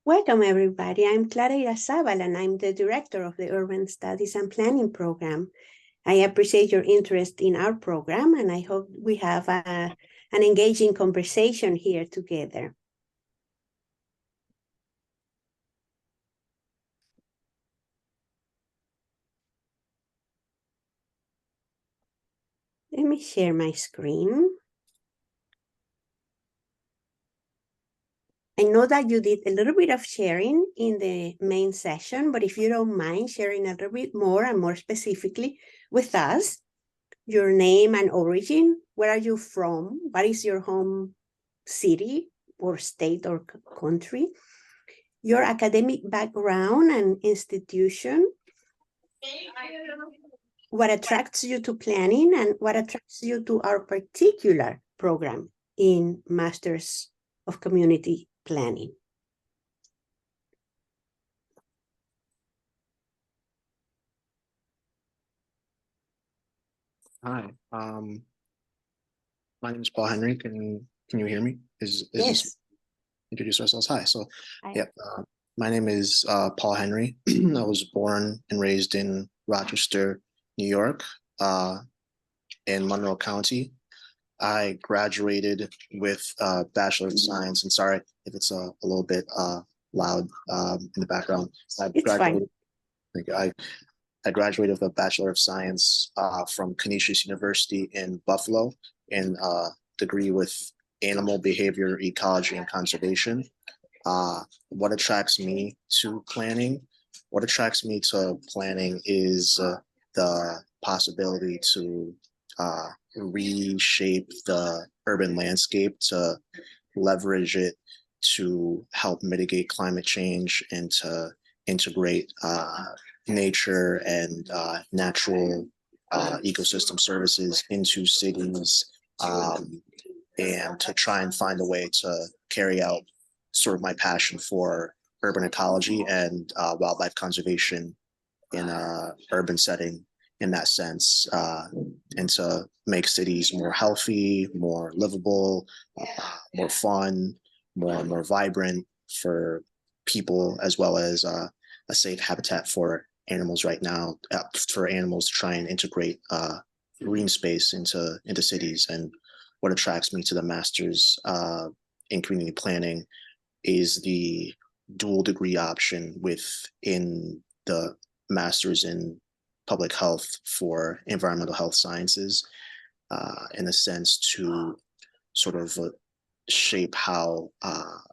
Welcome, everybody. I'm Clara Irazabal, and I'm the director of the Urban Studies and Planning program. I appreciate your interest in our program, and I hope we have an engaging conversation here together. Let me share my screen. I know that you did a little bit of sharing in the main session, but if you don't mind sharing a little bit more and more specifically with us, your name and origin, where are you from? What is your home city or state or country? Your academic background and institution, what attracts you to planning and what attracts you to our particular program in Masters of Community Planning. Hi, my name is Paul Henry. Can you hear me? Is Yes. This, introduce ourselves? Hi. So, yeah, my name is Paul Henry. I was born and raised in Rochester, New York, in Monroe County. I graduated with a Bachelor of Science. And sorry if it's a little bit loud in the background. It's fine. I graduated with a Bachelor of Science from Canisius University in Buffalo, and a degree with Animal Behavior, Ecology, and Conservation. What attracts me to planning? What attracts me to planning is the possibility to reshape the urban landscape, to leverage it to help mitigate climate change and to integrate nature and natural ecosystem services into cities, and to try and find a way to carry out sort of my passion for urban ecology and wildlife conservation in a urban setting in that sense, and to make cities more healthy, more livable, more fun, more vibrant for people, as well as a safe habitat for animals right now, for animals to try and integrate green space into cities. And what attracts me to the master's in community planning is the dual degree option within the master's in public health for environmental health sciences, in a sense to sort of shape how our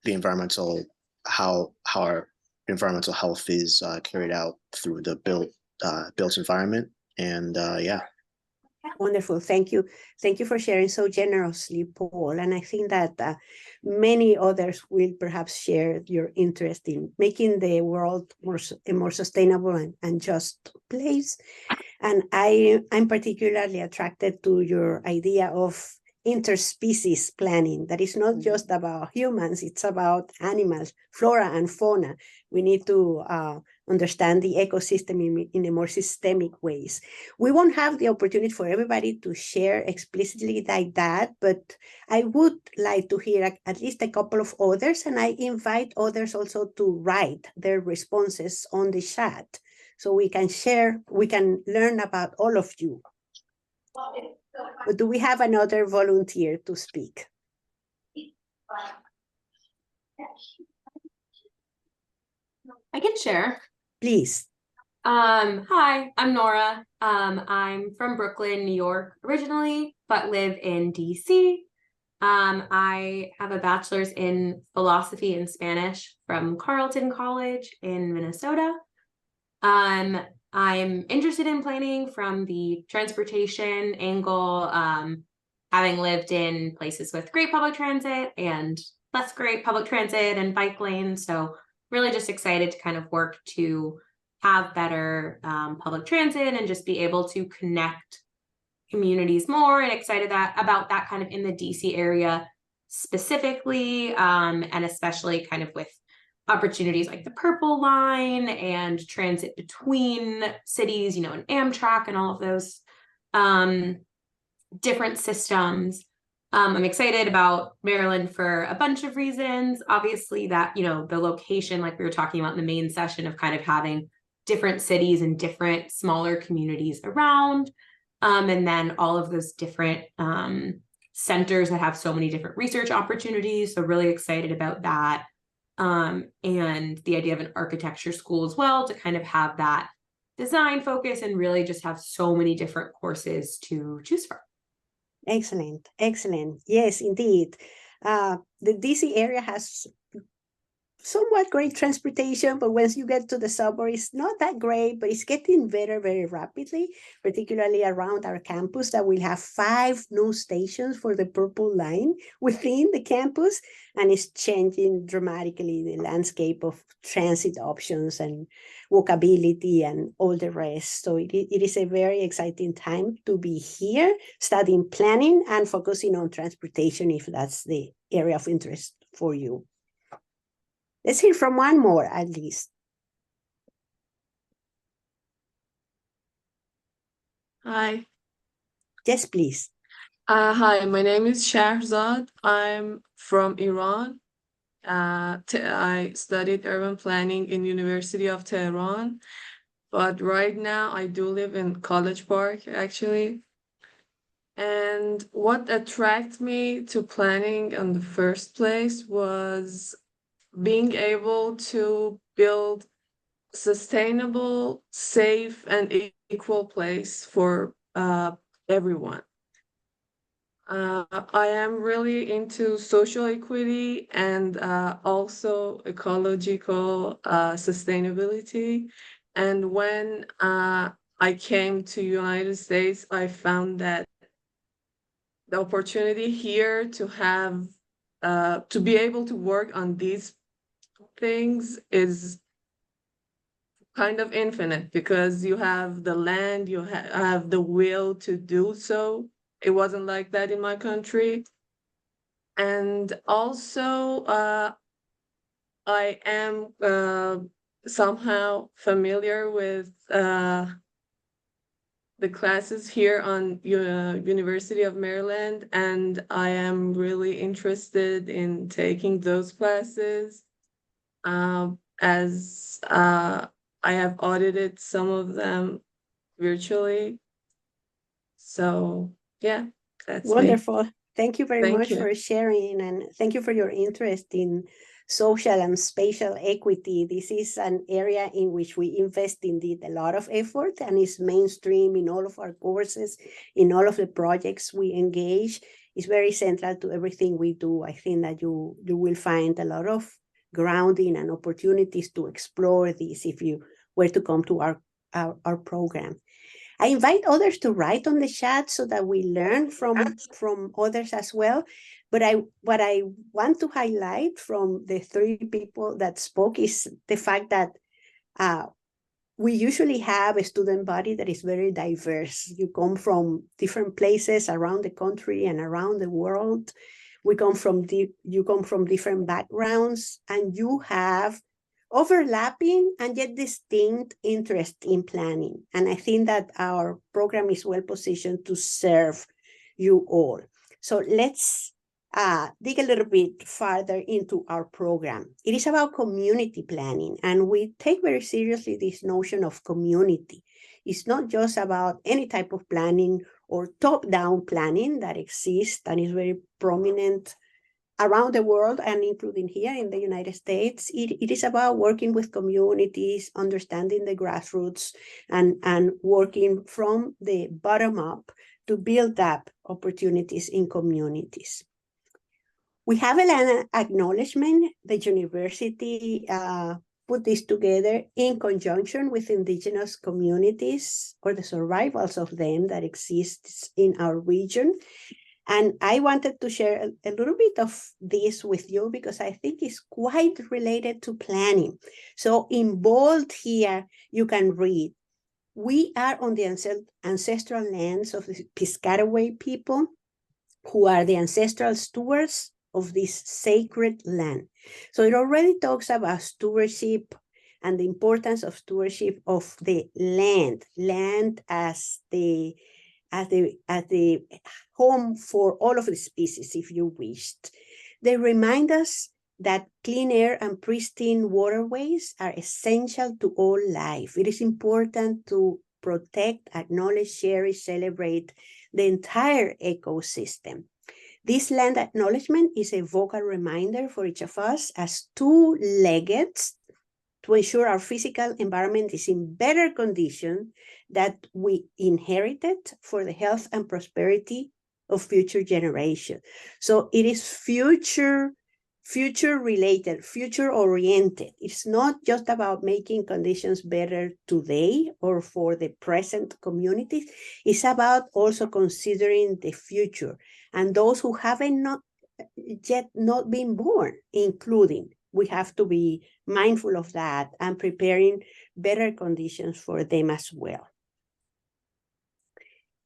environmental health is carried out through the built environment. And yeah. Wonderful. Thank you. Thank you for sharing so generously, Paul. And I think that many others will perhaps share your interest in making the world a more sustainable and just place. And I'm particularly attracted to your idea of interspecies planning. That is not just about humans, it's about animals, flora and fauna. We need to understand the ecosystem in a more systemic ways. We won't have the opportunity for everybody to share explicitly like that, but I would like to hear at least a couple of others, and I invite others also to write their responses on the chat so we can share, we can learn about all of you. But do we have another volunteer to speak? I can share. Please. Hi, I'm Nora. I'm from Brooklyn, New York originally, but live in DC. I have a bachelor's in philosophy and Spanish from Carleton College in Minnesota. I'm interested in planning from the transportation angle, having lived in places with great public transit and less great public transit and bike lanes. So really just excited to kind of work to have better public transit and just be able to connect communities more, and excited about that kind of in the DC area specifically, and especially kind of with opportunities like the Purple Line and transit between cities, and Amtrak and all of those different systems. I'm excited about Maryland for a bunch of reasons. Obviously that, the location, like we were talking about in the main session, of kind of having different cities and different smaller communities around. And then all of those different centers that have so many different research opportunities. So really excited about that. And the idea of an architecture school as well, to kind of have that design focus and really just have so many different courses to choose from. Excellent, excellent. Yes, indeed. The DC area has somewhat great transportation, but once you get to the suburb, it's not that great, but it's getting better very rapidly, particularly around our campus that will have 5 new stations for the Purple Line within the campus, and it's changing dramatically the landscape of transit options and walkability and all the rest. So it is a very exciting time to be here studying planning and focusing on transportation if that's the area of interest for you. Let's hear from one more at least. Hi. Yes, please. Hi, my name is Shahrzad. I'm from Iran. I studied urban planning in University of Tehran, but right now I do live in College Park, actually. And what attracted me to planning in the first place was being able to build sustainable, safe, and equal place for everyone. I am really into social equity and also ecological sustainability. And when I came to United States, I found that the opportunity here to have to be able to work on these things is kind of infinite, because you have the land, you have the will to do so. It wasn't like that in my country. And also, I am somehow familiar with the classes here on University of Maryland, and I am really interested in taking those classes, as I have audited some of them virtually. So yeah, that's me. Wonderful. Thank you very Thank much you. for sharing, and thank you for your interest in social and spatial equity. This is an area in which we invest indeed a lot of effort, and is mainstream in all of our courses, in all of the projects we engage. It's very central to everything we do. I think that you will find a lot of grounding and opportunities to explore this if you were to come to our program. I invite others to write on the chat so that we learn from others as well. But what I want to highlight from the 3 people that spoke is the fact that we usually have a student body that is very diverse. You come from different places around the country and around the world. You come from different backgrounds, and you have overlapping and yet distinct interest in planning. And I think that our program is well positioned to serve you all. So let's dig a little bit farther into our program. It is about community planning, and we take very seriously this notion of community. It's not just about any type of planning or top-down planning that exists and is very prominent around the world and including here in the United States. It is about working with communities, understanding the grassroots, and working from the bottom up to build up opportunities in communities. We have an acknowledgement. The university put this together in conjunction with indigenous communities, or the survivals of them that exists in our region. And I wanted to share a little bit of this with you because I think it's quite related to planning. So in bold here, you can read, we are on the ancestral lands of the Piscataway people, who are the ancestral stewards of this sacred land. So it already talks about stewardship and the importance of stewardship of the land as the as the home for all of the species, if you wished. They remind us that clean air and pristine waterways are essential to all life. It is important to protect, acknowledge, cherish, celebrate the entire ecosystem. This land acknowledgement is a vocal reminder for each of us as two-legged to ensure our physical environment is in better condition that we inherited for the health and prosperity of future generations. So it is future related, future oriented. It's not just about making conditions better today or for the present communities. It's about also considering the future and those who haven't not yet not been born, including. We have to be mindful of that and preparing better conditions for them as well.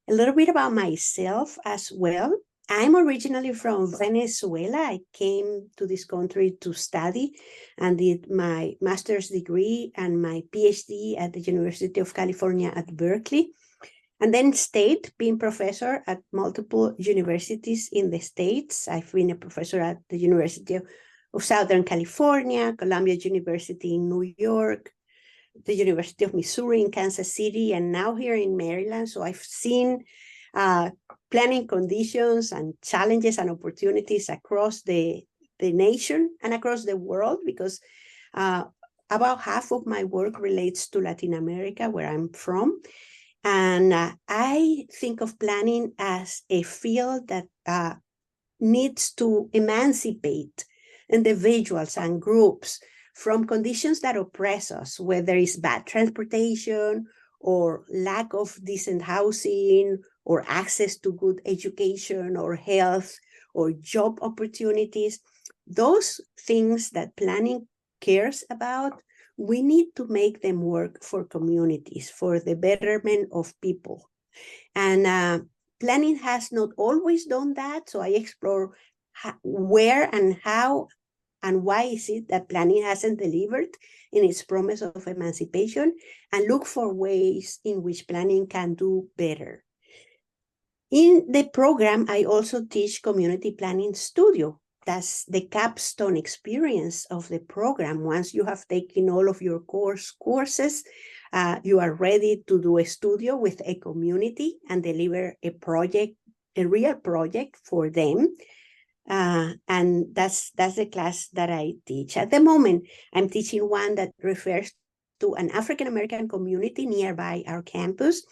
A little bit about myself as well. I'm originally from Venezuela. I came to this country to study and did my master's degree and my PhD at the University of California at Berkeley, and then stayed being professor at multiple universities in the States. I've been a professor at the University of Southern California, Columbia University in New York, the University of Missouri in Kansas City, and now here in Maryland. So I've seen planning conditions and challenges and opportunities across the nation and across the world, because about half of my work relates to Latin America, where I'm from. And I think of planning as a field that needs to emancipate individuals and groups from conditions that oppress us, whether it's bad transportation or lack of decent housing or access to good education or health or job opportunities. Those things that planning cares about, we need to make them work for communities, for the betterment of people. And planning has not always done that, so I explore where and how and why is it that planning hasn't delivered in its promise of emancipation, and look for ways in which planning can do better. In the program, I also teach Community Planning Studio. That's the capstone experience of the program. Once you have taken all of your courses, you are ready to do a studio with a community and deliver a project, a real project for them. And that's the class that I teach. At the moment, I'm teaching one that refers to an African-American community nearby our campus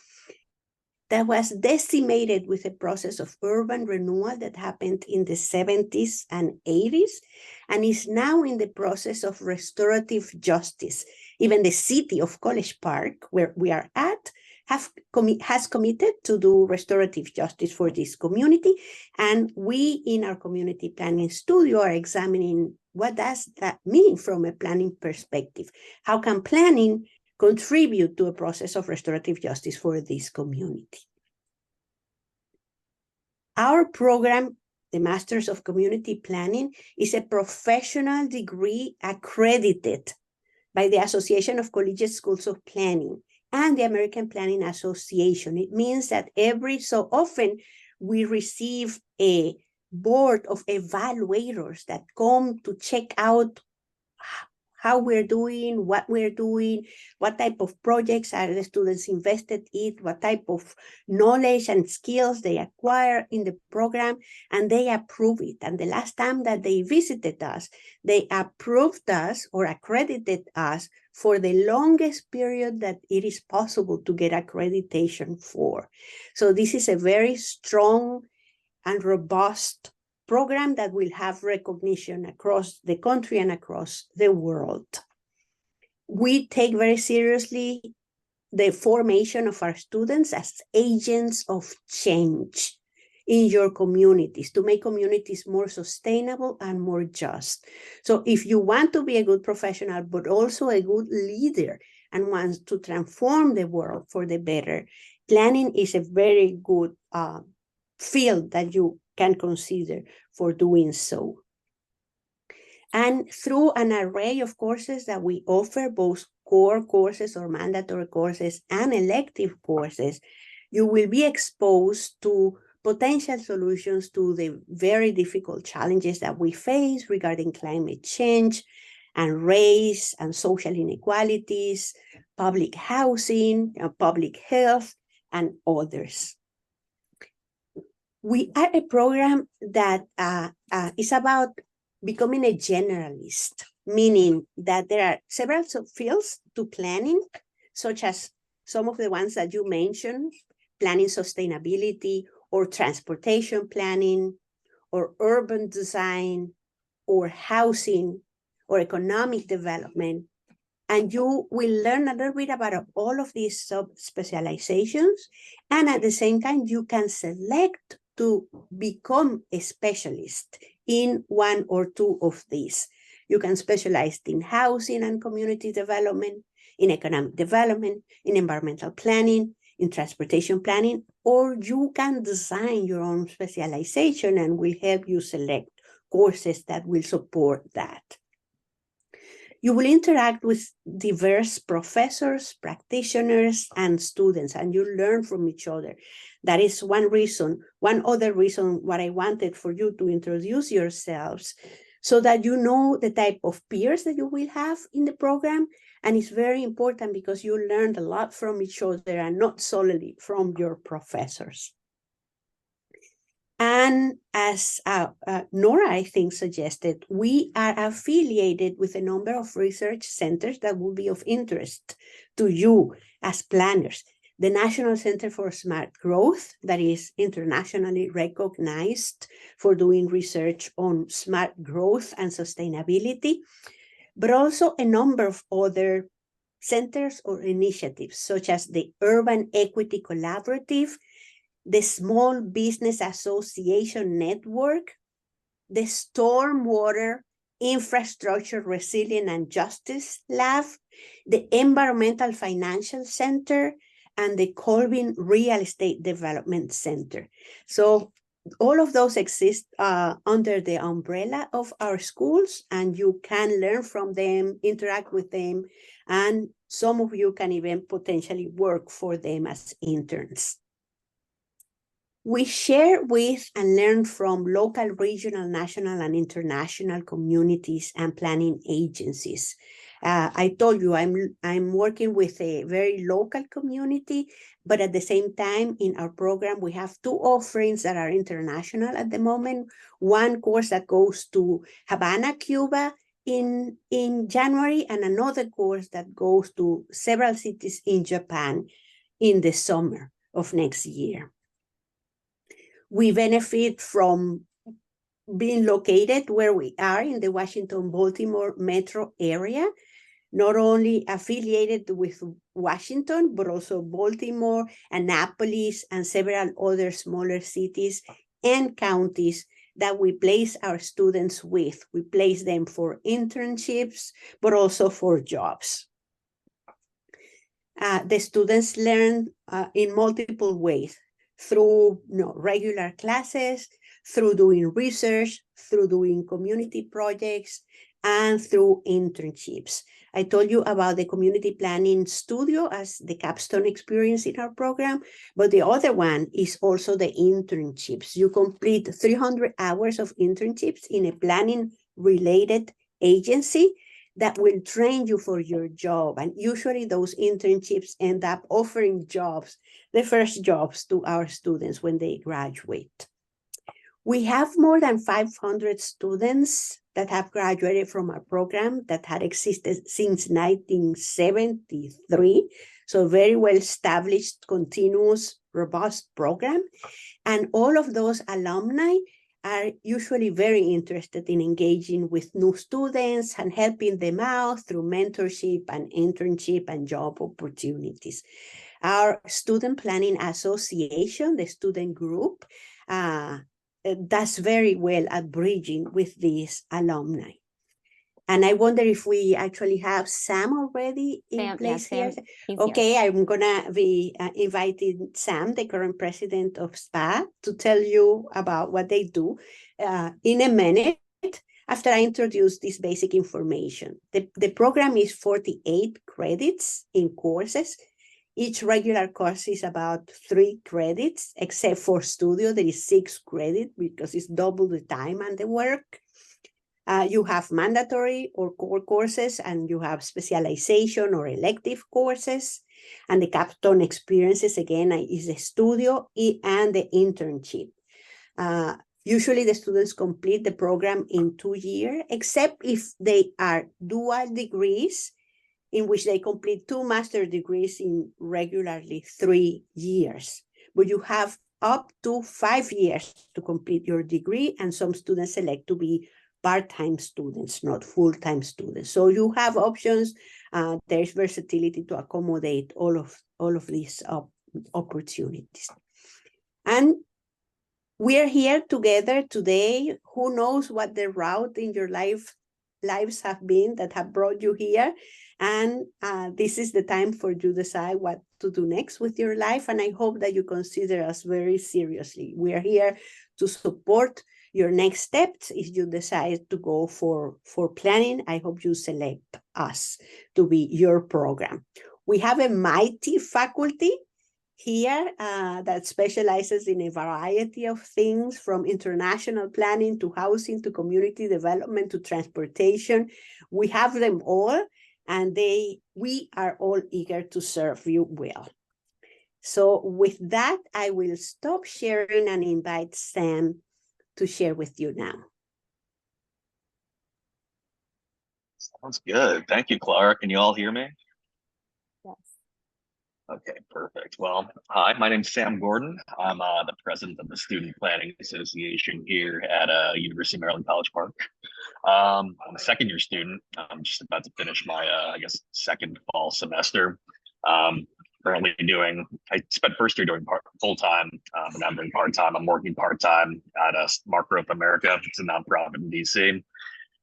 that was decimated with a process of urban renewal that happened in the 70s and 80s, and is now in the process of restorative justice. Even the city of College Park, where we are at, has committed to do restorative justice for this community. And we in our community planning studio are examining what does that mean from a planning perspective. How can planning contribute to a process of restorative justice for this community? Our program, the Masters of Community Planning, is a professional degree accredited by the Association of Collegiate Schools of Planning and the American Planning Association. It means that every so often we receive a board of evaluators that come to check out how we're doing, what we're doing, what type of projects are the students invested in, what type of knowledge and skills they acquire in the program, and they approve it. And the last time that they visited us, they approved us or accredited us for the longest period that it is possible to get accreditation for. So this is a very strong and robust program that will have recognition across the country and across the world. We take very seriously the formation of our students as agents of change in your communities to make communities more sustainable and more just. So if you want to be a good professional, but also a good leader and want to transform the world for the better, planning is a very good field that you can consider for doing so. And through an array of courses that we offer, both core courses or mandatory courses and elective courses, You will be exposed to potential solutions to the very difficult challenges that we face regarding climate change and race and social inequalities, public housing, public health, and others. We are a program that is about becoming a generalist, meaning that there are several fields to planning, such as some of the ones that you mentioned, planning sustainability or transportation planning or urban design or housing or economic development. And you will learn a little bit about all of these sub-specializations. And at the same time, you can select to become a specialist in one or two of these. You can specialize in housing and community development, in economic development, in environmental planning, in transportation planning, or you can design your own specialization and will help you select courses that will support that. You will interact with diverse professors, practitioners, and students, and you learn from each other. That is one reason, one other reason what I wanted for you to introduce yourselves so that you know the type of peers that you will have in the program. And it's very important because you learned a lot from each other and not solely from your professors. And as Nora, I think, suggested, we are affiliated with a number of research centers that will be of interest to you as planners. The National Center for Smart Growth, that is internationally recognized for doing research on smart growth and sustainability, but also a number of other centers or initiatives, such as the Urban Equity Collaborative, the Small Business Association Network, the Stormwater Infrastructure Resilience and Justice Lab, the Environmental Financial Center, and the Colvin Real Estate Development Center. So all of those exist under the umbrella of our schools, and you can learn from them, interact with them, and some of you can even potentially work for them as interns. We share with and learn from local, regional, national, and international communities and planning agencies. I told you I'm working with a very local community, but at the same time in our program, we have two offerings that are international at the moment. One course that goes to Havana, Cuba in January, and another course that goes to several cities in Japan in the summer of next year. We benefit from being located where we are in the Washington-Baltimore metro area, not only affiliated with Washington, but also Baltimore, Annapolis, and several other smaller cities and counties that we place our students with. We place them for internships, but also for jobs. The students learn in multiple ways, through regular classes, through doing research, through doing community projects, and through internships. I told you about the community planning studio as the capstone experience in our program, but the other one is also the internships. You complete 300 hours of internships in a planning-related agency that will train you for your job. And usually those internships end up offering jobs, the first jobs to our students when they graduate. We have more than 500 students that have graduated from our program that had existed since 1973. So very well established, continuous, robust program. And all of those alumni are usually very interested in engaging with new students and helping them out through mentorship and internship and job opportunities. Our Student Planning Association, the student group, does very well at bridging with these alumni. And I wonder if we actually have Sam already in place here. Okay, I'm gonna be inviting Sam, the current president of SPA, to tell you about what they do in a minute after I introduce this basic information. The program is 48 credits in courses. Each regular course is about 3 credits, except for studio, there is 6 credits because it's double the time and the work. You have mandatory or core courses, and you have specialization or elective courses. And the capstone experiences, again, is the studio and the internship. Usually the students complete the program in 2 years, except if they are dual degrees, in which they complete 2 master degrees in regularly 3 years. But you have up to 5 years to complete your degree, and some students select to be part-time students, not full-time students. So you have options. There's versatility to accommodate all of these opportunities. And we are here together today. Who knows what the route in your lives have been that have brought you here. And this is the time for you to decide what to do next with your life. And I hope that you consider us very seriously. We are here to support your next steps. If you decide to go for planning, I hope you select us to be your program. We have a mighty faculty here that specializes in a variety of things, from international planning to housing to community development to transportation. We have them all, and we are all eager to serve you well. So with that, I will stop sharing and invite Sam to share with you now. Sounds good. Thank you, Clara. Can you all hear me? Yes. Okay, perfect. Well, hi, my name's Sam Gordon. I'm the president of the Student Planning Association here at University of Maryland College Park. I'm a second-year student. I'm just about to finish my, second fall semester. Currently I spent first year doing full-time, and I'm doing part-time. I'm working part-time at Smart Growth America. It's a nonprofit in DC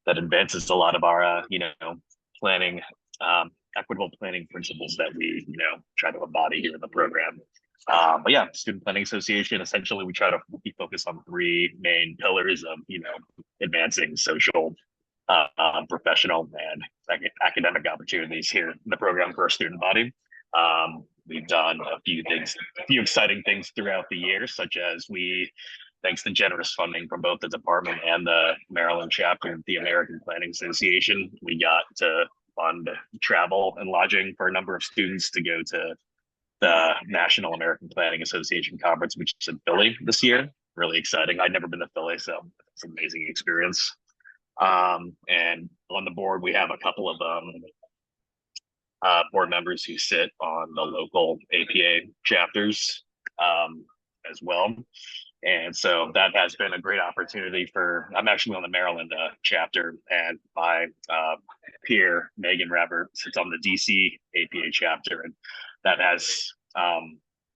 that advances a lot of our, planning, equitable planning principles that we, try to embody here in the program. But yeah, Student Planning Association, essentially we try to be focused on 3 main pillars of, advancing social, professional, and academic opportunities here in the program for our student body. We've done a few exciting things throughout the year, such as thanks to generous funding from both the department and the Maryland chapter of the American Planning Association, we got to fund travel and lodging for a number of students to go to the National American Planning Association conference, which is in Philly this year. Really exciting. I'd never been to Philly, so it's an amazing experience. And on the board, we have a couple of board members who sit on the local APA chapters as well. And so that has been a great opportunity I'm actually on the Maryland chapter, and my peer, Megan Ravert, sits on the DC APA chapter. And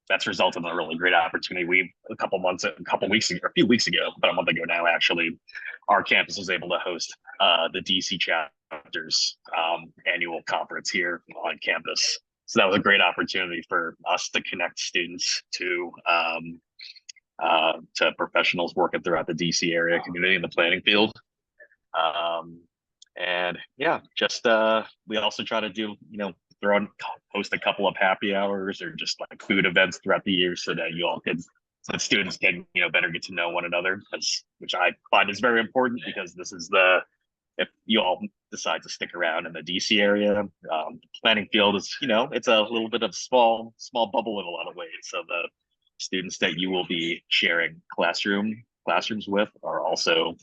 that's resulted in a really great opportunity. a few weeks ago, about a month ago now, actually, our campus was able to host the DC chapter's annual conference here on campus. So that was a great opportunity for us to connect students to professionals working throughout the DC area community in the planning field. And yeah, we also try to do, host a couple of happy hours or just like food events throughout the year so that students can, better get to know one another, which I find is very important, because this is if you all decide to stick around in the DC area, the planning field is, it's a little bit of small bubble in a lot of ways. So the students that you will be sharing classrooms with are also,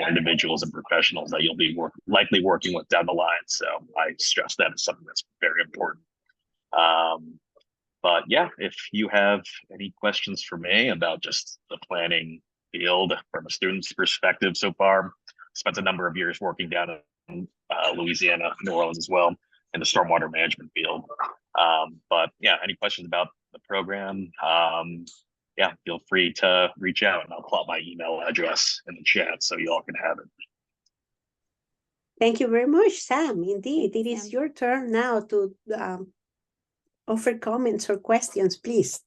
individuals and professionals that you'll be likely working with down the line. So I stress that as something that's very important. But yeah, if you have any questions for me about just the planning field from a student's perspective so far, spent a number of years working down in Louisiana, New Orleans as well, in the stormwater management field. But yeah, any questions about the program, feel free to reach out, and I'll plot my email address in the chat so you all can have it. Thank you very much, Sam. Indeed, it is your turn now to offer comments or questions, please.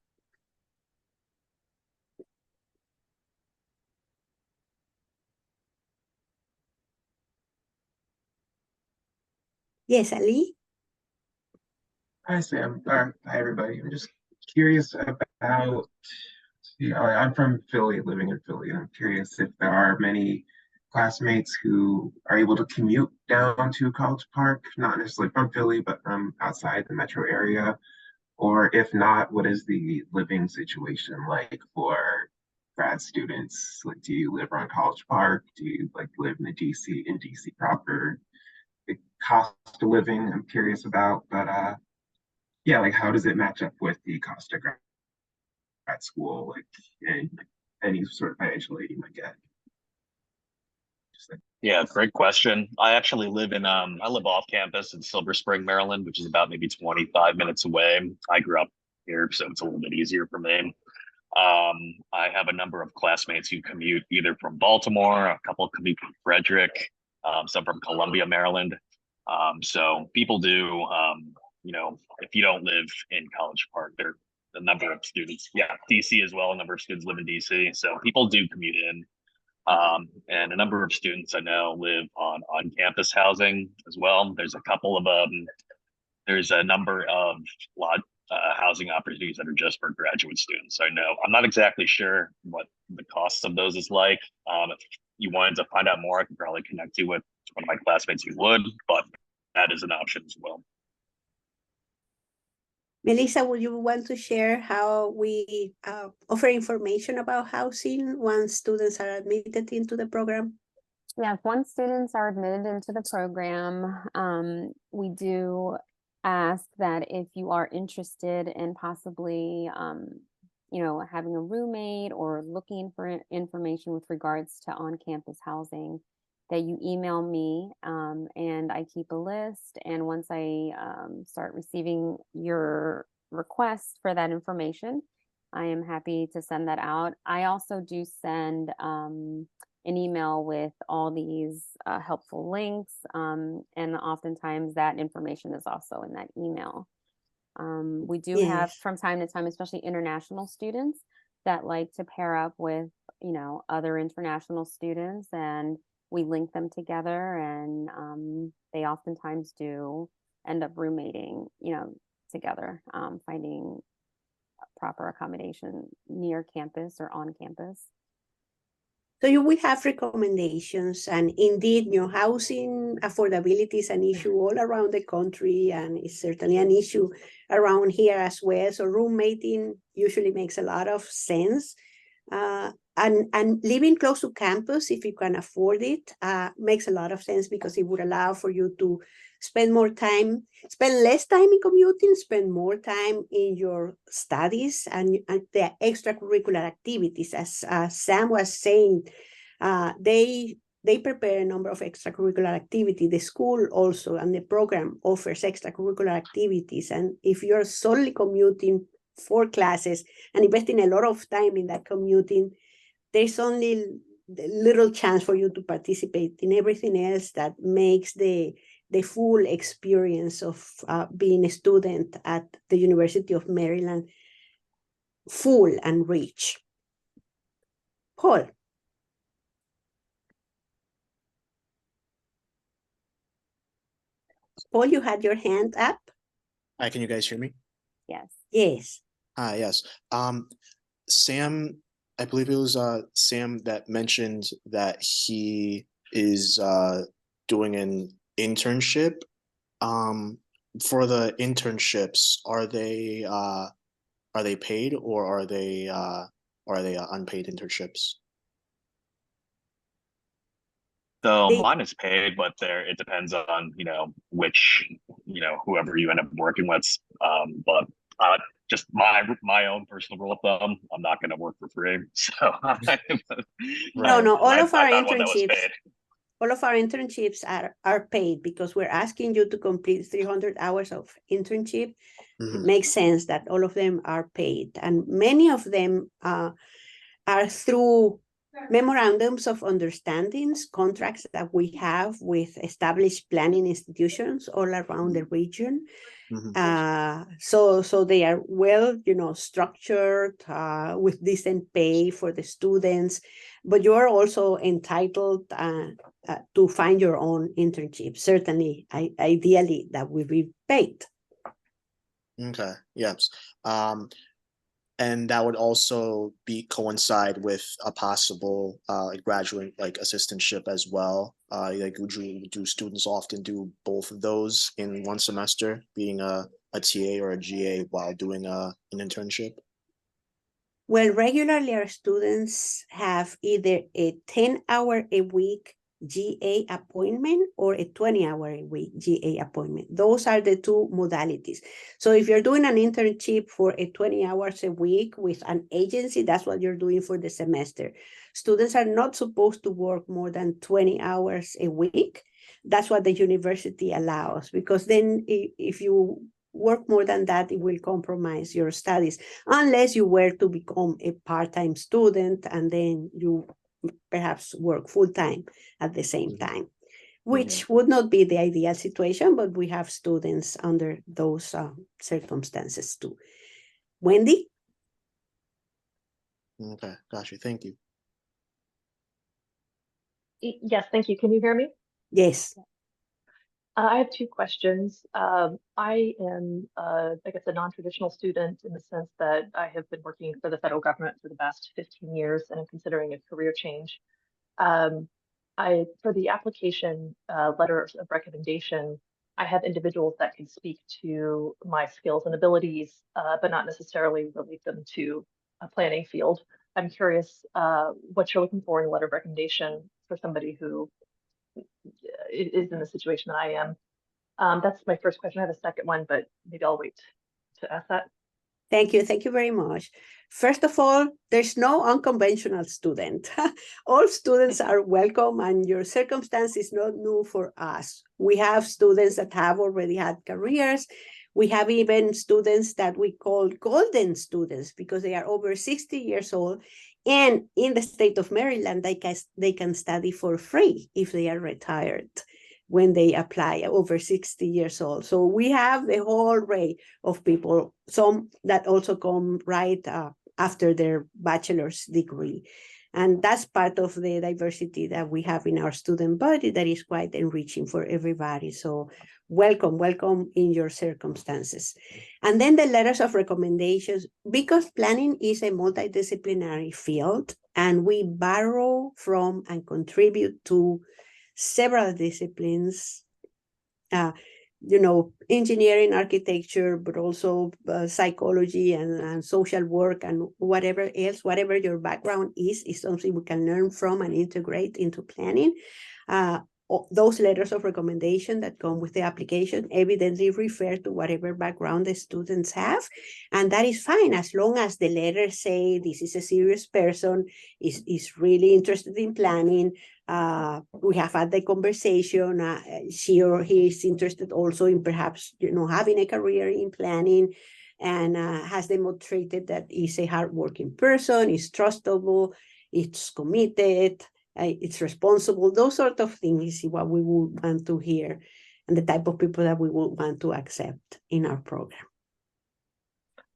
Yes, Ali? Hi, Sam. Hi, everybody. I'm just curious about, I'm from Philly, living in Philly. I'm curious if there are many classmates who are able to commute down to College Park, not necessarily from Philly, but from outside the metro area. Or if not, what is the living situation like for grad students? Like, do you live around College Park? Do you like live in DC proper? The cost of living, I'm curious about, but yeah, like how does it match up with the cost of grad school, like and like, any sort of financial aid you might get? Just like, Yeah, great question. I actually live in I live off campus in Silver Spring, Maryland, which is about maybe 25 minutes away. I grew up here, so it's a little bit easier for me. I have a number of classmates who commute either from Baltimore, a couple commute from Frederick, some from Columbia, Maryland. So people do, if you don't live in College Park, there the number of students, yeah, DC as well. A number of students live in DC, so people do commute in. And a number of students I know live on campus housing as well. There's a couple of there's a number of housing opportunities that are just for graduate students. I know I'm not exactly sure what the cost of those is like. If you wanted to find out more, I could probably connect you with one of my classmates who would, but that is an option as well. Melissa, would you want to share how we offer information about housing once students are admitted into the program? Yeah, once students are admitted into the program, we do ask that if you are interested in possibly, having a roommate or looking for information with regards to on-campus housing, that you email me, and I keep a list. And once I start receiving your request for that information, I am happy to send that out. I also do send an email with all these helpful links, and oftentimes that information is also in that email. We do have from time to time, especially international students that like to pair up with, other international students, and we link them together, and they oftentimes do end up roommating, together, finding proper accommodation near campus or on campus. So we have recommendations, and indeed, housing affordability is an issue all around the country, and it's certainly an issue around here as well. So roommating usually makes a lot of sense. And living close to campus, if you can afford it, makes a lot of sense, because it would allow for you to spend less time in commuting, spend more time in your studies and the extracurricular activities. As Sam was saying, they prepare a number of extracurricular activities. The school also and the program offers extracurricular activities. And if you're solely commuting for classes and investing a lot of time in that commuting, there's only little chance for you to participate in everything else that makes the full experience of being a student at the University of Maryland full and rich. Paul. Paul, you had your hand up? Hi, can you guys hear me? Yes. Yes. Yes. Sam, I believe it was Sam that mentioned that he is doing an internship. For the internships, are they paid, or are they unpaid internships? So mine is paid, but it depends on, which, whoever you end up working with. But just my own personal rule of thumb, I'm not going to work for free. So No, all of our internships are paid, because we're asking you to complete 300 hours of internship. It makes sense that all of them are paid, and many of them are through memorandums of understandings, contracts that we have with established planning institutions all around the region. So they are well, structured, with decent pay for the students, but you are also entitled to find your own internship. Certainly, ideally, that will be paid. Okay, yes. And that would also coincide with a possible graduate assistantship as well. Do students often do both of those in one semester, being a TA or a GA while doing an internship? Well, regularly our students have either a 10-hour a week GA appointment or a 20-hour a week GA appointment. Those are the two modalities. So if you're doing an internship for a 20 hours a week with an agency, that's what you're doing for the semester. Students are not supposed to work more than 20 hours a week. That's what the university allows, because then if you work more than that, it will compromise your studies, unless you were to become a part-time student and then you perhaps work full-time at the same time, which would not be the ideal situation, but we have students under those circumstances too. Wendy? Okay, got you. Thank you. Yes, thank you. Can you hear me? Yes. I have two questions. I am, I guess, a non-traditional student in the sense that I have been working for the federal government for the past 15 years and I'm considering a career change. For the application letters of recommendation, I have individuals that can speak to my skills and abilities, but not necessarily relate them to a planning field. I'm curious what you're looking for in a letter of recommendation for somebody who is in the situation that I am. That's my first question. I have a second one, but maybe I'll wait to ask that. Thank you. Thank you very much. First of all, there's no unconventional student. All students are welcome, and your circumstance is not new for us. We have students that have already had careers. We have even students that we call golden students because they are over 60 years old. And in the state of Maryland, they can study for free if they are retired when they apply, over 60 years old. So we have the whole array of people, some that also come right after their bachelor's degree. And that's part of the diversity that we have in our student body that is quite enriching for everybody. So welcome in your circumstances. And then the letters of recommendations, because planning is a multidisciplinary field and we borrow from and contribute to several disciplines, engineering, architecture, but also psychology and social work and whatever else, whatever your background is something we can learn from and integrate into planning. Those letters of recommendation that come with the application evidently refer to whatever background the students have. And that is fine, as long as the letters say this is a serious person, is really interested in planning. We have had the conversation, she or he is interested also in perhaps, having a career in planning, and has demonstrated that he's a hardworking person, is trustable, it's committed, it's responsible. Those sort of things is what we would want to hear, and the type of people that we would want to accept in our program.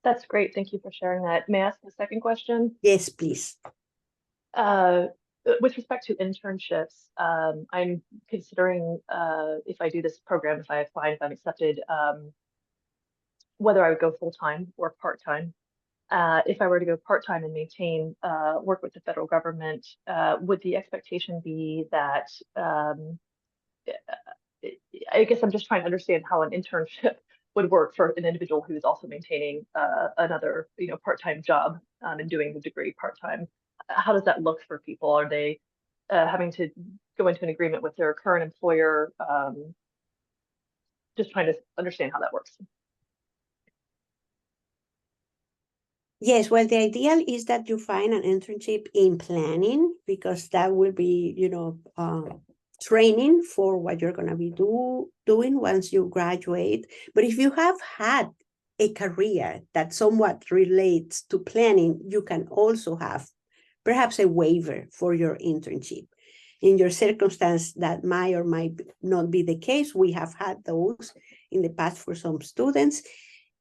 That's great. Thank you for sharing that. May I ask the second question? Yes, please. With respect to internships, I'm considering if I do this program, if I apply, if I'm accepted, whether I would go full-time or part-time. If I were to go part-time and maintain work with the federal government, would the expectation be that, I guess I'm just trying to understand how an internship would work for an individual who is also maintaining another, part-time job and doing the degree part-time. How does that look for people? Are they having to go into an agreement with their current employer? Just trying to understand how that works. Yes, well, the ideal is that you find an internship in planning, because that will be, training for what you're going to be doing once you graduate. But if you have had a career that somewhat relates to planning, you can also have perhaps a waiver for your internship. In your circumstance, that might or might not be the case. We have had those in the past for some students.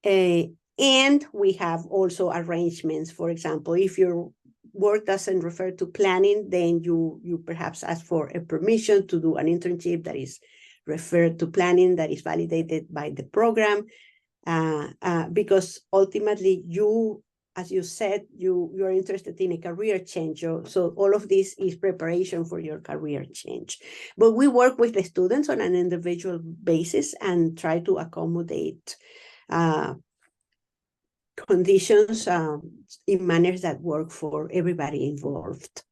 And we have also arrangements. For example, if your work doesn't refer to planning, then you perhaps ask for a permission to do an internship that is referred to planning, that is validated by the program. because ultimately you, as you said, you're interested in a career change. So all of this is preparation for your career change. But we work with the students on an individual basis and try to accommodate conditions in manners that work for everybody involved.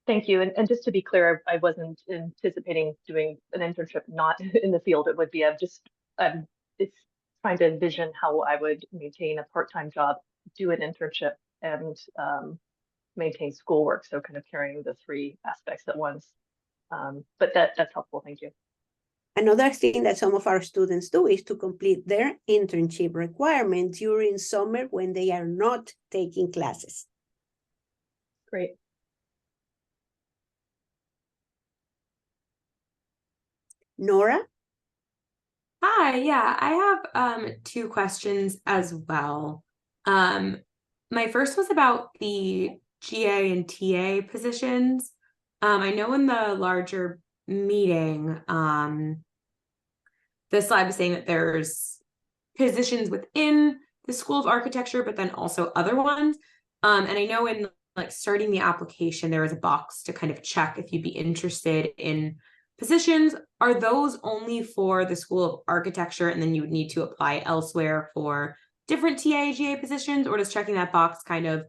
Thank you. And just to be clear, I wasn't anticipating doing an internship not in the field. It would be, it's trying to envision how I would maintain a part-time job, do an internship, and maintain schoolwork. So kind of carrying the three aspects at once. But that's helpful. Thank you. Another thing that some of our students do is to complete their internship requirement during summer when they are not taking classes. Great. Nora? Hi, yeah, I have two questions as well. My first was about the GA and TA positions. I know in the larger meeting, the slide was saying that there's positions within the School of Architecture, but then also other ones. And I know in like starting the application, there was a box to kind of check if you'd be interested in positions. Are those only for the School of Architecture, and then you would need to apply elsewhere for different TA, GA positions, or does checking that box kind of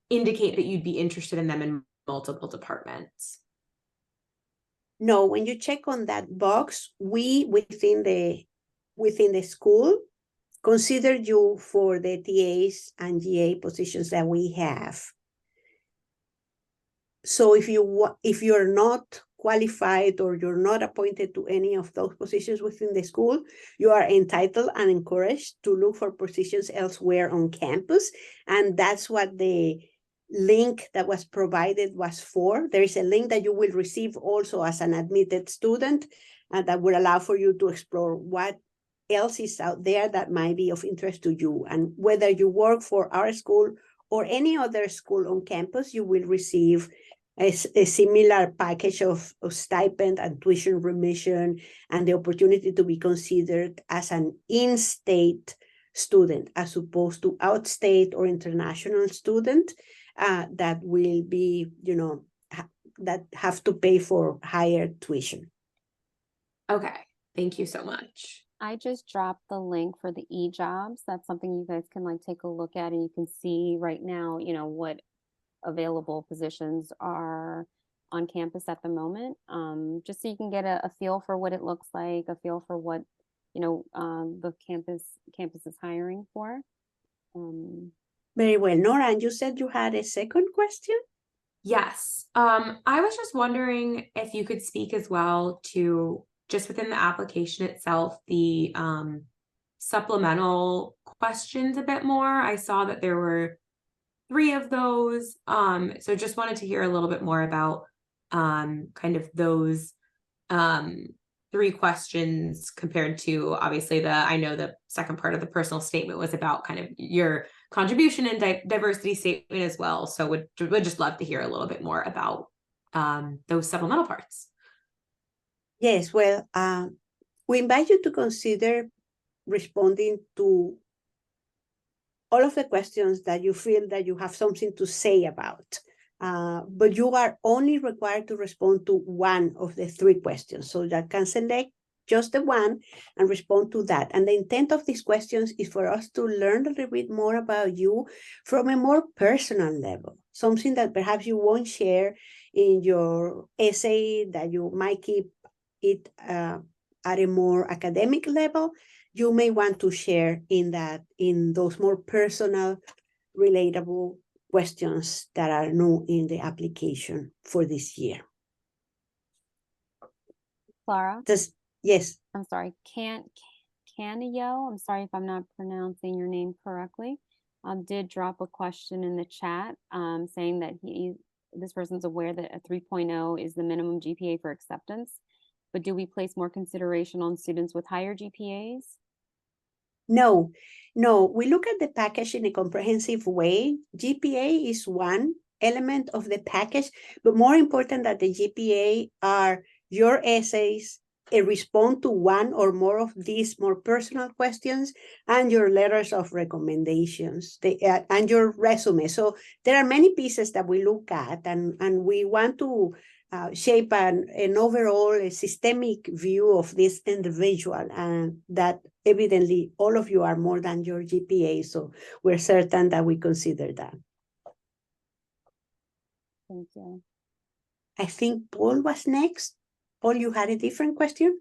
indicate that you'd be interested in them in multiple departments? No, when you check on that box, we within the school consider you for the TAs and GA positions that we have. So if you're not qualified or you're not appointed to any of those positions within the school, you are entitled and encouraged to look for positions elsewhere on campus. And that's what the link that was provided was for. There is a link that you will receive also as an admitted student, and that will allow for you to explore what else is out there that might be of interest to you. And whether you work for our school or any other school on campus, you will receive a similar package of stipend and tuition remission and the opportunity to be considered as an in-state student as opposed to out-state or international student that will be, that have to pay for higher tuition. Okay, thank you so much. I just dropped the link for the e-jobs. That's something you guys can like take a look at, and you can see right now, what available positions are on campus at the moment. Just so you can get a feel for what it looks like, a feel for what, the campus is hiring for. Very well, Nora, and you said you had a second question? Yes. I was just wondering if you could speak as well to just within the application itself, the supplemental questions a bit more. I saw that there were 3 of those. So just wanted to hear a little bit more about kind of those 3 questions compared to obviously I know the second part of the personal statement was about kind of your contribution and diversity statement as well. So would just love to hear a little bit more about those supplemental parts. Yes, well, we invite you to consider responding to all of the questions that you feel that you have something to say about. But you are only required to respond to one of the 3 questions. So you can select just the one and respond to that. And the intent of these questions is for us to learn a little bit more about you from a more personal level, something that perhaps you won't share in your essay, that you might keep it at a more academic level. You may want to share in those more personal, relatable questions that are new in the application for this year. Clara? Yes. I'm sorry, Canayo, I'm sorry if I'm not pronouncing your name correctly, did drop a question in the chat saying that this person's aware that a 3.0 is the minimum GPA for acceptance, but do we place more consideration on students with higher GPAs? No, we look at the package in a comprehensive way. GPA is one element of the package, but more important than the GPA are your essays, respond to one or more of these more personal questions, and your letters of recommendations, and your resume. So there are many pieces that we look at, and we want to shape an overall systemic view of this individual, and that evidently all of you are more than your GPA, so we're certain that we consider that. Thank you. I think Paul was next. Paul, you had a different question?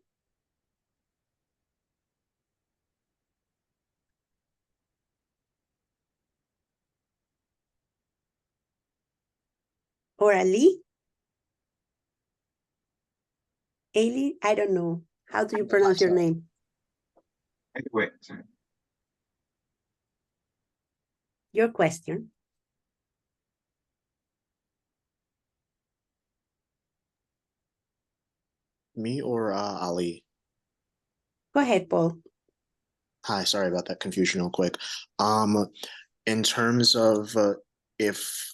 Or Ali? Ali? I don't know. How do you pronounce your name? Wait, sorry. Your question. Me or Ali? Go ahead, Paul. Hi, sorry about that confusion real quick. In terms of if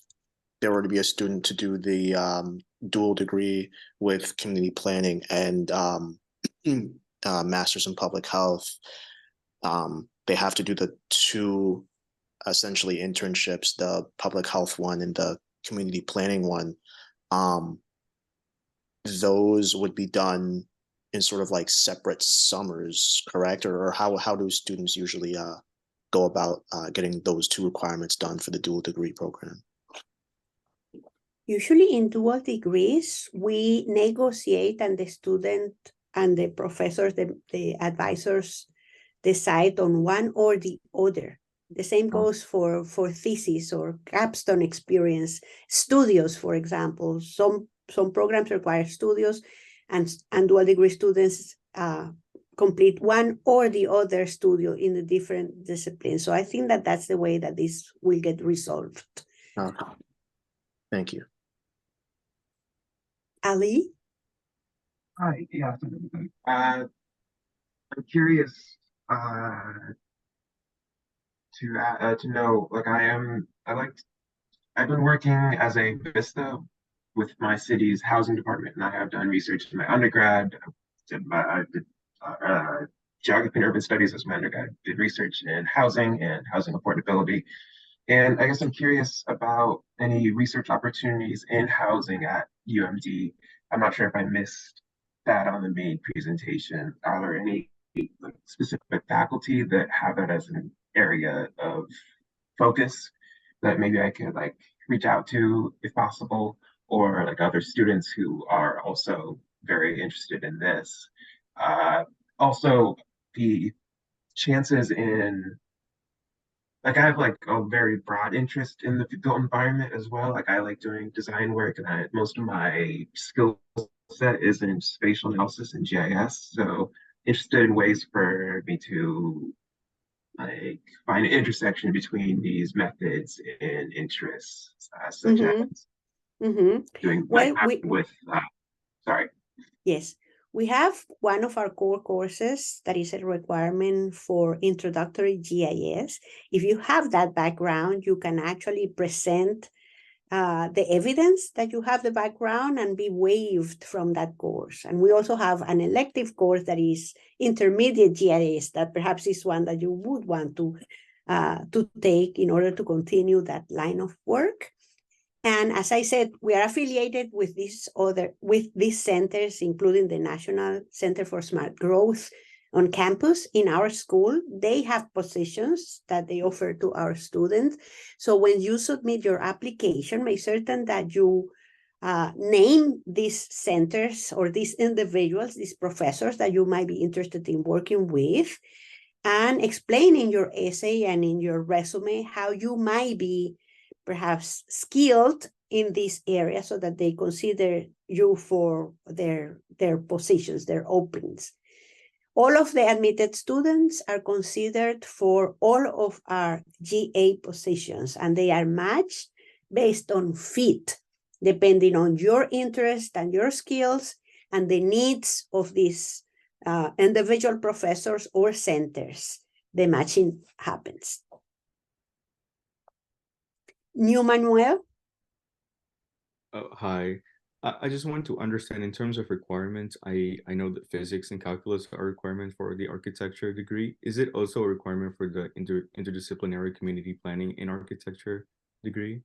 there were to be a student to do the dual degree with community planning and master's in public health, they have to do the two essentially internships, the public health one and the community planning one. Those would be done in sort of like separate summers, correct? Or how do students usually go about getting those two requirements done for the dual degree program? Usually in dual degrees, we negotiate, and the student and the professors, the advisors decide on one or the other. The same goes for thesis or capstone experience. Studios, for example, some programs require studios, and dual degree students complete one or the other studio in the different disciplines. So I think that that's the way that this will get resolved. Okay. Thank you. Ali? Hi, yeah. I'm curious to know, like I've been working as a Vista with my city's housing department, and I have done research in my undergrad. I did geography and urban studies as my undergrad. Did research in housing and housing affordability. And I guess I'm curious about any research opportunities in housing at UMD. I'm not sure if I missed that on the main presentation. Are there any specific faculty that have that as an area of focus that maybe I could like reach out to if possible, or like other students who are also very interested in this? Also, the chances in like I have like a very broad interest in the built environment as well. Like I like doing design work, and most of my skill set is in spatial analysis and GIS. So interested in ways for me to like find an intersection between these methods and interests, such as doing Well, with sorry. Yes, we have one of our core courses that is a requirement for introductory GIS. If you have that background, you can actually present the evidence that you have the background and be waived from that course. And we also have an elective course that is intermediate GIS, that perhaps is one that you would want to take in order to continue that line of work. And as I said, we are affiliated with these centers, including the National Center for Smart Growth on campus in our school. They have positions that they offer to our students. So when you submit your application, make certain that you name these centers or these individuals, these professors that you might be interested in working with, and explain in your essay and in your resume how you might be perhaps skilled in this area so that they consider you for their positions, their openings. All of the admitted students are considered for all of our GA positions, and they are matched based on fit, depending on your interest and your skills and the needs of these individual professors or centers. The matching happens. New Manuel? Oh, hi. I just want to understand in terms of requirements. I know that physics and calculus are requirements for the architecture degree. Is it also a requirement for the interdisciplinary community planning in architecture degree?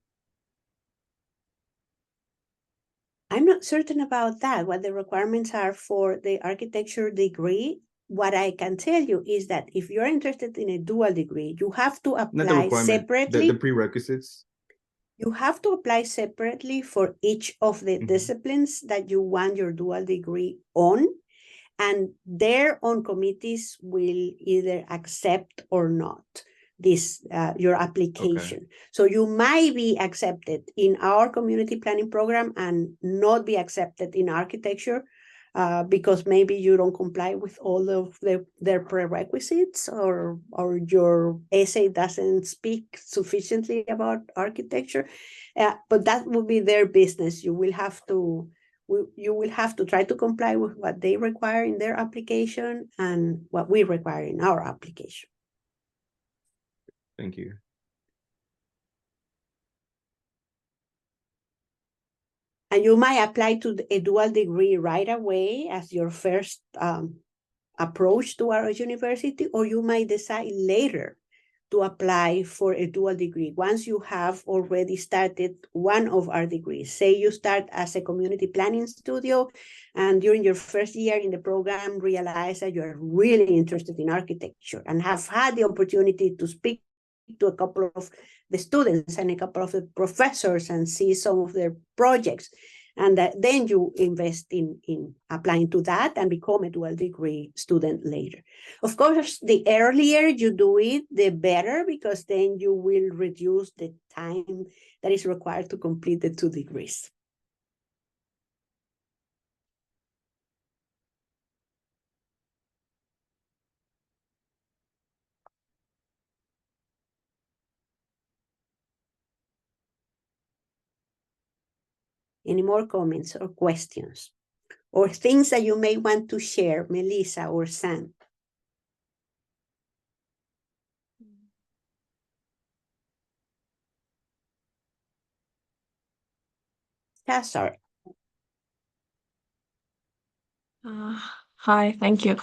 I'm not certain about that, what the requirements are for the architecture degree. What I can tell you is that if you're interested in a dual degree, you have to Not the apply requirement, separately. the prerequisites. You have to apply separately for each of the Mhm. disciplines that you want your dual degree on, and their own committees will either accept or not this your application. So you might be accepted in our community planning program and not be accepted in architecture because maybe you don't comply with all of their prerequisites, or your essay doesn't speak sufficiently about architecture. But that will be their business. You will have to try to comply with what they require in their application and what we require in our application. Thank you. And you might apply to a dual degree right away as your first approach to our university, or you might decide later to apply for a dual degree once you have already started one of our degrees. Say you start as a community planning studio, and during your first year in the program realize that you're really interested in architecture and have had the opportunity to speak to a couple of the students and a couple of the professors and see some of their projects. And then you invest in applying to that and become a dual degree student later. Of course, the earlier you do it, the better, because then you will reduce the time that is required to complete the 2 degrees. Any more comments or questions? Or things that you may want to share, Melissa or Sam? Cesar. Hi, thank you.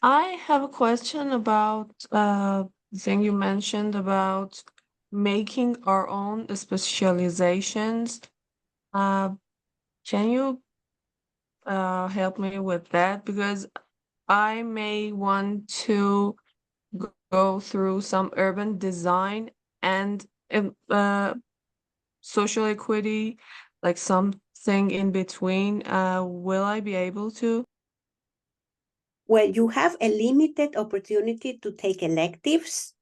I have a question about the thing you mentioned about making our own specializations. Can you help me with that? Because I may want to go through some urban design and social equity, like something in between. Will I be able to? Well, you have a limited opportunity to take electives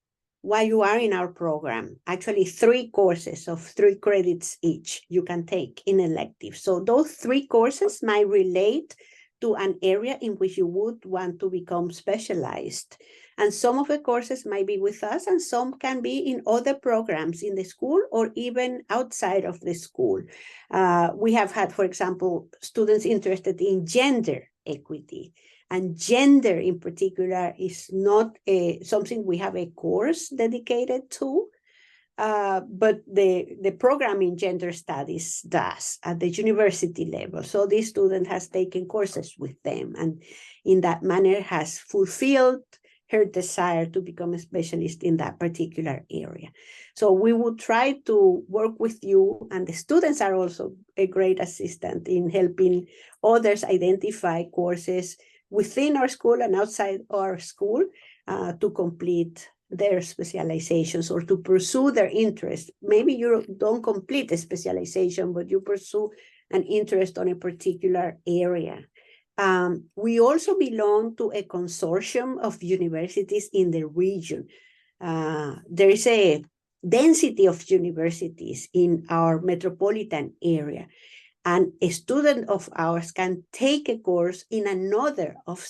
while you are in our program. Actually, 3 courses of 3 credits each you can take in electives. So those 3 courses might relate to an area in which you would want to become specialized. And some of the courses might be with us, and some can be in other programs in the school or even outside of the school. We have had, for example, students interested in gender equity. And gender in particular is not something we have a course dedicated to, but the program in gender studies does at the university level. So this student has taken courses with them, and in that manner has fulfilled her desire to become a specialist in that particular area. So we will try to work with you, and the students are also a great assistant in helping others identify courses within our school and outside our school to complete their specializations or to pursue their interest. Maybe you don't complete a specialization, but you pursue an interest on a particular area. We also belong to a consortium of universities in the region. There is a density of universities in our metropolitan area. And a student of ours can take a course in another of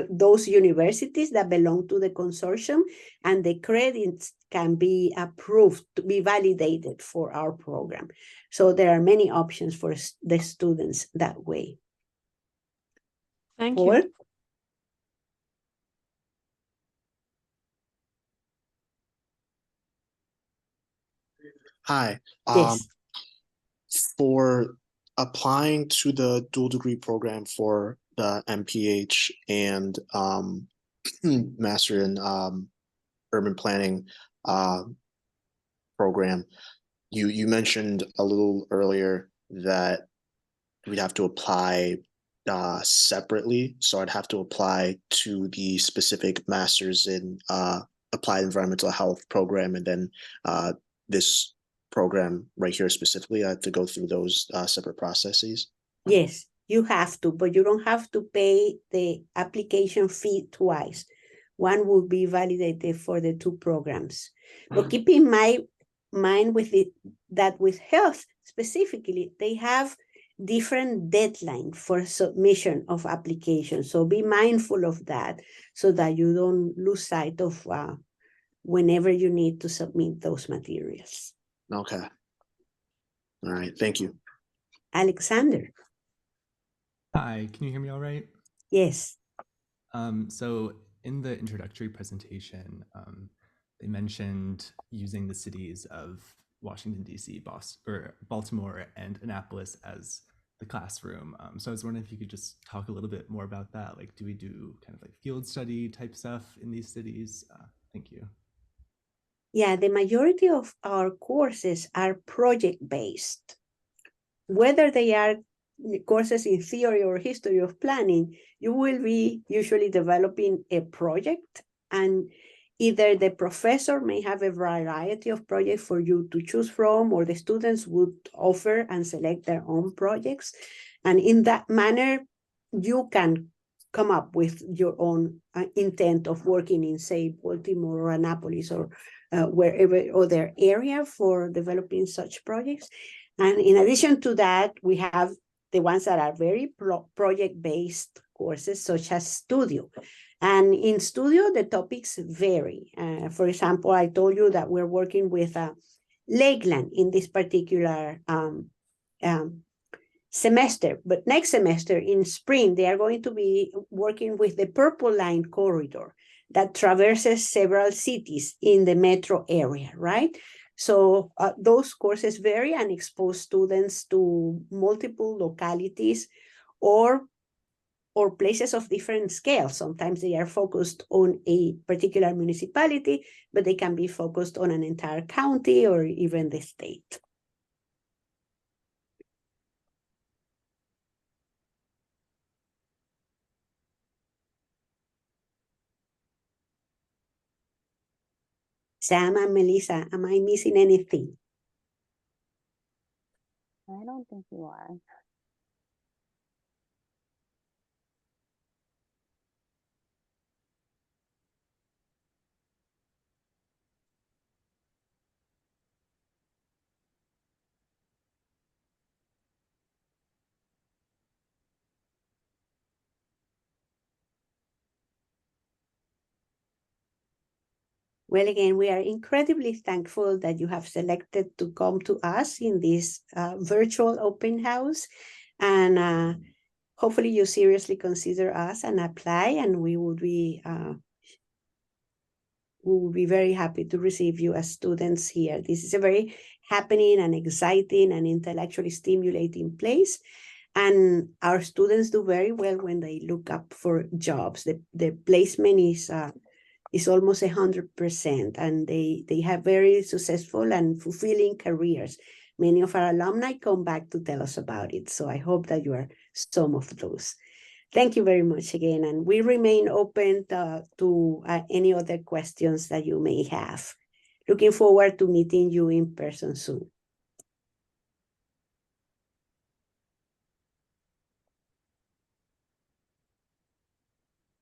those universities that belong to the consortium, and the credits can be approved to be validated for our program. So there are many options for the students that way. Thank Paul? you. Hi. Yes. For applying to the dual degree program for the MPH and Master in Urban Planning program, you mentioned a little earlier that we'd have to apply separately. So I'd have to apply to the specific Masters in Applied Environmental Health program, and then this program right here specifically, I have to go through those separate processes. Yes, you have to, but you don't have to pay the application fee twice. One will be validated for the two programs. But keep in mind with it that with health specifically, they have different deadline for submission of applications. So be mindful of that so that you don't lose sight of whenever you need to submit those materials. Okay. All right. Thank you. Alexander. Hi, can you hear me all right? Yes. So in the introductory presentation, they mentioned using the cities of Washington, D.C., Baltimore, and Annapolis as the classroom. So I was wondering if you could just talk a little bit more about that. Like, do we do kind of like field study type stuff in these cities? Thank you. Yeah, the majority of our courses are project-based. Whether they are courses in theory or history of planning, you will be usually developing a project, and either the professor may have a variety of projects for you to choose from, or the students would offer and select their own projects. And in that manner, you can come up with your own intent of working in, say, Baltimore or Annapolis or wherever other area for developing such projects. And in addition to that, we have the ones that are very project-based courses, such as Studio. And in Studio, the topics vary. For example, I told you that we're working with Lakeland in this particular semester, but next semester in spring, they are going to be working with the Purple Line corridor that traverses several cities in the metro area, right? So those courses vary and expose students to multiple localities or places of different scales. Sometimes they are focused on a particular municipality, but they can be focused on an entire county or even the state. Sam and Melissa, am I missing anything? I don't think you are. Well, again, we are incredibly thankful that you have selected to come to us in this virtual open house. And hopefully you seriously consider us and apply, and we will be very happy to receive you as students here. This is a very happening and exciting and intellectually stimulating place. And our students do very well when they look up for jobs. The placement is almost 100%, and they have very successful and fulfilling careers. Many of our alumni come back to tell us about it. So I hope that you are some of those. Thank you very much again, and we remain open to any other questions that you may have. Looking forward to meeting you in person soon.